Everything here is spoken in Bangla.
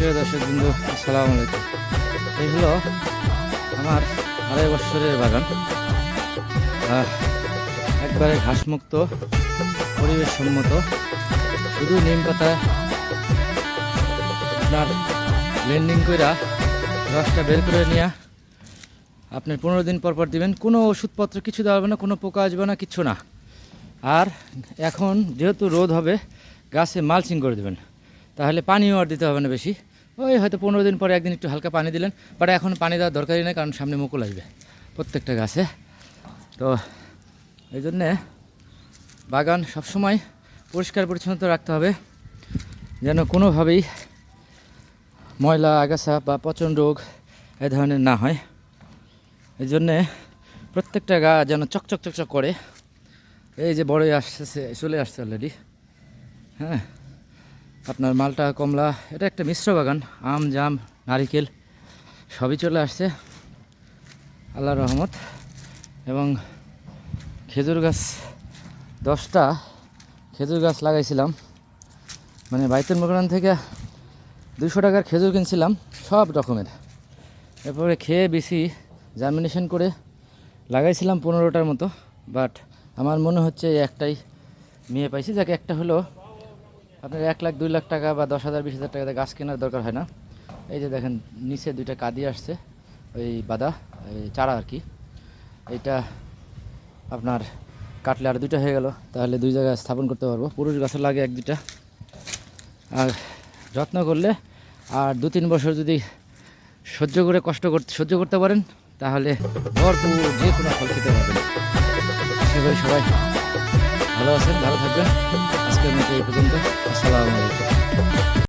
প্রিয় দর্শক বিন্দু, আসসালামু আলাইকুম। এই হলো আমার 2.5 বছরের বাগান। একবারে ঘাসমুক্ত, পরিবেশ সম্মত, শুধু নিম পাতা আপনার ব্লেন্ডিং কইরা রসটা বের করে নিয়ে আপনি 15 দিন পর পর দিবেন। কোনো ওষুধপত্র কিছু দেওয়া হবে না, কোনো পোকা আসবে না, কিচ্ছু না। আর এখন যেহেতু রোদ হবে, গাছে মালচিং করে দেবেন, তাহলে পানিও আর দিতে হবে না বেশি। ওই হয়তো 15 দিন পরে একদিন একটু হালকা পানি দিলেন, বাট এখন পানি দেওয়ার দরকারই নেই, কারণ সামনে মুকুল আসবে প্রত্যেকটা গাছে। তো এই জন্যে বাগান সবসময় পরিষ্কার পরিচ্ছন্নতা রাখতে হবে, যেন কোনোভাবেই ময়লা, আগাছা বা পচন রোগ এ ধরনের না হয়। এই জন্যে প্রত্যেকটা গাছ যেন চকচক চকচক করে। এই যে বড়ই আসতেছে, চলে আসছে অলরেডি। হ্যাঁ, আপনার মালটা, কমলা, এটা একটা মিশ্র বাগান, আম, জাম, নারিকেল সবই চলে আসছে আল্লাহর রহমত। এবং খেজুর গাছ 10টা খেজুর গাছ লাগাইছিলাম, মানে বাইতুল মোকাররম থেকে 200 টাকার খেজুর কিনছিলাম সব রকমের। এরপরে খেয়ে বেশি জার্মিনেশন করে লাগাইছিলাম 15টার মতো, বাট আমার মনে হচ্ছে একটাই মেয়ে পাইছি। যাকে একটা হলো আপনার 1 লাখ 2 লাখ টাকা বা 10,000 20,000 টাকাতে গাছ কেনার দরকার হয় না। এই যে দেখেন নিচে 2টা কাঁদি আসছে, ওই বাদা, এই চারা আর কি। এইটা আপনার কাটলে আর 2টা হয়ে গেল, তাহলে 2 জায়গায় স্থাপন করতে পারবো। পুরুষ গাছও লাগে 1-2টা। আর যত্ন করলে আর 2-3 বছর যদি সহ্য করতে পারেন, তাহলে ভরপুর যে কোনো ফল খেতে পারবেন। আশা করি সবাই ভালো আছেন, ভালো থাকবেন। আজকের মতো এই পর্যন্ত। আসসালামু আলাইকুম।